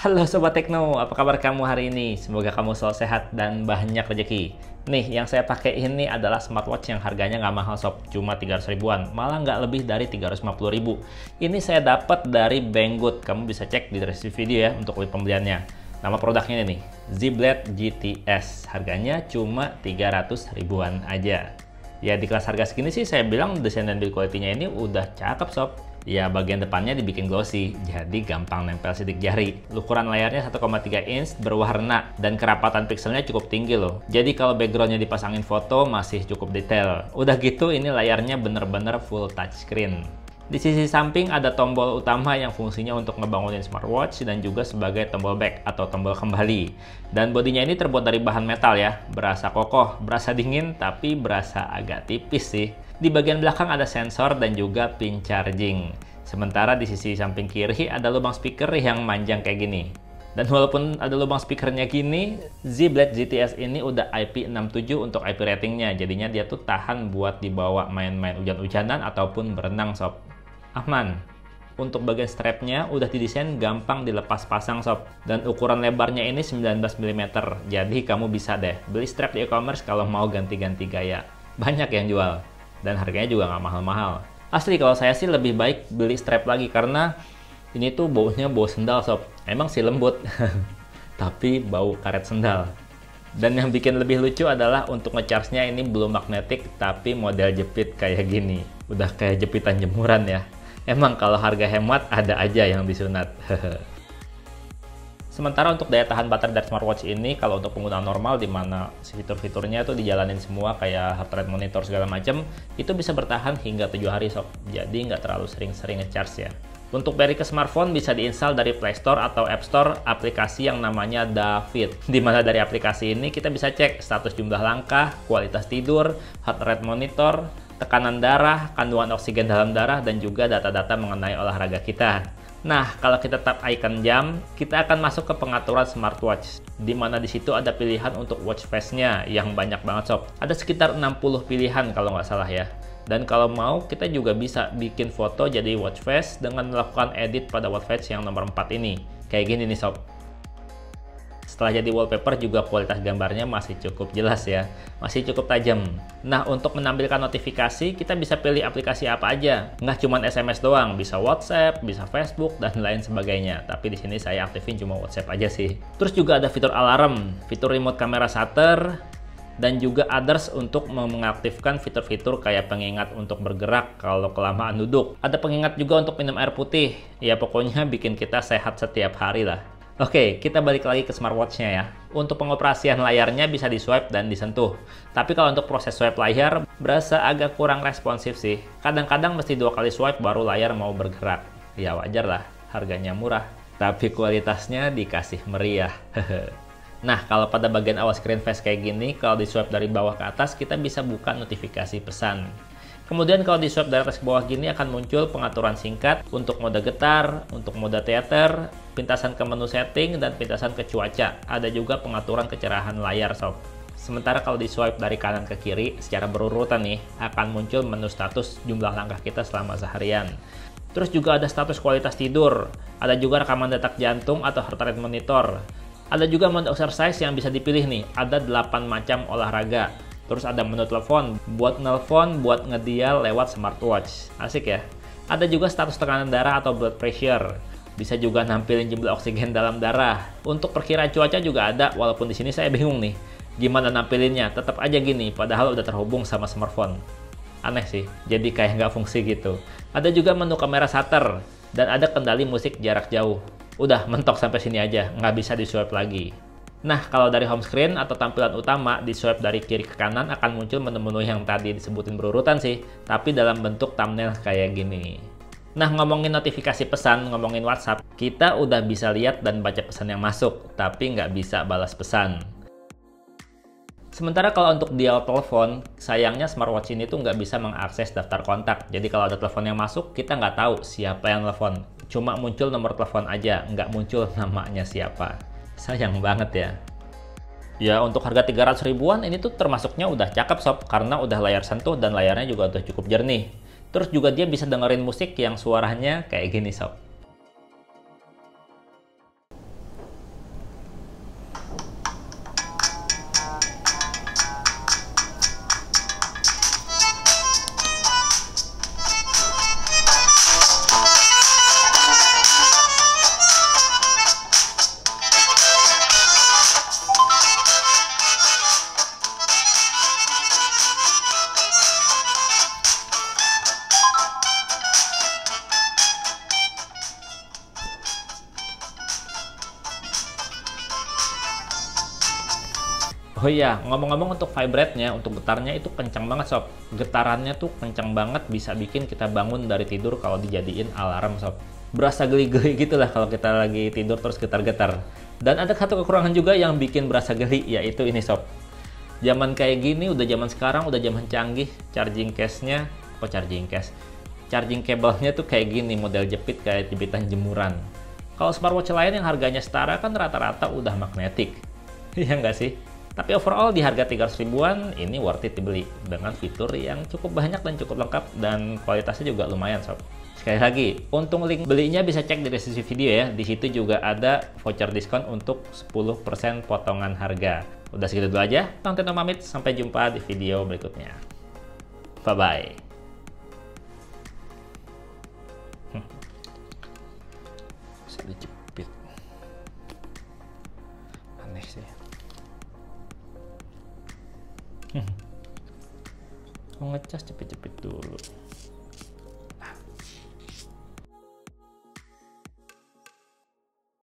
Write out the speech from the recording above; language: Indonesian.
Halo Sobat Tekno, apa kabar kamu hari ini? Semoga kamu selalu sehat dan banyak rezeki. Nih, yang saya pakai ini adalah smartwatch yang harganya nggak mahal sob, cuma 300 ribuan, malah nggak lebih dari 350 ribu. Ini saya dapat dari Banggood, kamu bisa cek di deskripsi video ya untuk link pembeliannya. Nama produknya ini nih, Z-Blade GTS, harganya cuma 300 ribuan aja. Ya di kelas harga segini sih saya bilang desain dan build quality-nya ini udah cakep sob. Ya bagian depannya dibikin glossy, jadi gampang nempel sidik jari. Ukuran layarnya 1,3 inch berwarna dan kerapatan pixelnya cukup tinggi loh. Jadi kalau backgroundnya dipasangin foto masih cukup detail. Udah gitu ini layarnya bener-bener full touchscreen. Di sisi samping ada tombol utama yang fungsinya untuk ngebangunin smartwatch dan juga sebagai tombol back atau tombol kembali. Dan bodinya ini terbuat dari bahan metal ya, berasa kokoh, berasa dingin, tapi berasa agak tipis sih. Di bagian belakang ada sensor dan juga pin charging. Sementara di sisi samping kiri ada lubang speaker yang manjang kayak gini. Dan walaupun ada lubang speakernya gini, Z-Blade GTS ini udah IP67 untuk IP ratingnya. Jadinya dia tuh tahan buat dibawa main-main hujan-hujanan ataupun berenang sob. Aman. Untuk bagian strapnya udah didesain gampang dilepas pasang sob. Dan ukuran lebarnya ini 19 mm. Jadi kamu bisa deh beli strap di e-commerce kalau mau ganti-ganti gaya. Banyak yang jual. Dan harganya juga nggak mahal-mahal. Asli kalau saya sih lebih baik beli strap lagi karena ini tuh baunya bau sendal sob. Emang sih lembut, tapi bau karet sendal. Dan yang bikin lebih lucu adalah untuk ngecharge-nya ini belum magnetik, tapi model jepit kayak gini. Udah kayak jepitan jemuran ya. Emang kalau harga hemat ada aja yang disunat. Sementara untuk daya tahan baterai dari smartwatch ini, kalau untuk penggunaan normal di mana fitur-fiturnya itu dijalanin semua kayak heart rate monitor segala macam, itu bisa bertahan hingga 7 hari sob. Jadi nggak terlalu sering-sering ngecharge ya. Untuk beri ke smartphone bisa diinstal dari Play Store atau App Store aplikasi yang namanya Dafit. Di mana dari aplikasi ini kita bisa cek status jumlah langkah, kualitas tidur, heart rate monitor, tekanan darah, kandungan oksigen dalam darah, dan juga data-data mengenai olahraga kita. Nah, kalau kita tap icon jam, kita akan masuk ke pengaturan smartwatch. Di mana di situ ada pilihan untuk watch face-nya yang banyak banget sob. Ada sekitar 60 pilihan kalau nggak salah ya. Dan kalau mau, kita juga bisa bikin foto jadi watch face dengan melakukan edit pada watch face yang nomor 4 ini. Kayak gini nih sob. Setelah jadi wallpaper juga kualitas gambarnya masih cukup jelas ya, masih cukup tajam. Nah untuk menampilkan notifikasi kita bisa pilih aplikasi apa aja, nggak cuma SMS doang, bisa WhatsApp, bisa Facebook dan lain sebagainya. Tapi di sini saya aktifin cuma WhatsApp aja sih. Terus juga ada fitur alarm, fitur remote kamera shutter, dan juga others untuk mengaktifkan fitur-fitur kayak pengingat untuk bergerak kalau kelamaan duduk. Ada pengingat juga untuk minum air putih. Ya pokoknya bikin kita sehat setiap hari lah. Oke, kita balik lagi ke smartwatch-nya ya. Untuk pengoperasian layarnya bisa di swipe dan disentuh. Tapi kalau untuk proses swipe layar, berasa agak kurang responsif sih. Kadang-kadang mesti 2 kali swipe baru layar mau bergerak. Ya wajar lah, harganya murah. Tapi kualitasnya dikasih meriah. Nah, kalau pada bagian awal screen face kayak gini, kalau di swipe dari bawah ke atas, kita bisa buka notifikasi pesan. Kemudian kalau di swipe dari atas ke bawah gini akan muncul pengaturan singkat untuk mode getar, untuk mode theater, pintasan ke menu setting, dan pintasan ke cuaca. Ada juga pengaturan kecerahan layar sob. Sementara kalau di swipe dari kanan ke kiri secara berurutan nih, akan muncul menu status jumlah langkah kita selama seharian. Terus juga ada status kualitas tidur, ada juga rekaman detak jantung atau heart rate monitor. Ada juga mode exercise yang bisa dipilih nih, ada 8 macam olahraga. Terus ada menu telepon, buat nelpon, buat ngedial lewat smartwatch. Asik ya. Ada juga status tekanan darah atau blood pressure. Bisa juga nampilin jumlah oksigen dalam darah. Untuk perkiraan cuaca juga ada, walaupun di sini saya bingung nih. Gimana nampilinnya? Tetap aja gini, padahal udah terhubung sama smartphone. Aneh sih, jadi kayak nggak fungsi gitu. Ada juga menu kamera shutter, dan ada kendali musik jarak jauh. Udah, mentok sampai sini aja, nggak bisa di swipe lagi. Nah, kalau dari home screen atau tampilan utama, di swipe dari kiri ke kanan akan muncul menu-menu yang tadi disebutin berurutan sih, tapi dalam bentuk thumbnail kayak gini. Nah, ngomongin notifikasi pesan, ngomongin WhatsApp, kita udah bisa lihat dan baca pesan yang masuk, tapi nggak bisa balas pesan. Sementara kalau untuk dial telepon, sayangnya smartwatch ini tuh nggak bisa mengakses daftar kontak. Jadi kalau ada telepon yang masuk, kita nggak tahu siapa yang telepon. Cuma muncul nomor telepon aja, nggak muncul namanya siapa. Sayang banget ya. Ya untuk harga 300 ribuan ini tuh termasuknya udah cakep sob, karena udah layar sentuh dan layarnya juga udah cukup jernih. Terus juga dia bisa dengerin musik yang suaranya kayak gini sob. Oh iya, ngomong-ngomong untuk vibrate-nya, untuk getarnya itu kencang banget sob. Getarannya tuh kencang banget, bisa bikin kita bangun dari tidur kalau dijadiin alarm sob. Berasa geli-geli gitu lah kalau kita lagi tidur terus getar-getar. Dan ada satu kekurangan juga yang bikin berasa geli, yaitu ini sob. Zaman kayak gini, udah zaman sekarang, udah zaman canggih, charging case-nya, charging cable-nya tuh kayak gini, model jepit kayak jepitan jemuran. Kalau smartwatch lain yang harganya setara kan rata-rata udah magnetik. Iya nggak sih? Tapi overall di harga 300 ribuan ini worth it dibeli dengan fitur yang cukup banyak dan cukup lengkap dan kualitasnya juga lumayan sob. Sekali lagi, untuk link belinya bisa cek di deskripsi video ya. Di situ juga ada voucher diskon untuk 10% potongan harga. Udah segitu dulu aja. Bang Teno pamit, sampai jumpa di video berikutnya. Bye bye. Bisa dijepit. Aneh sih. Ngecas cepet-cepet dulu.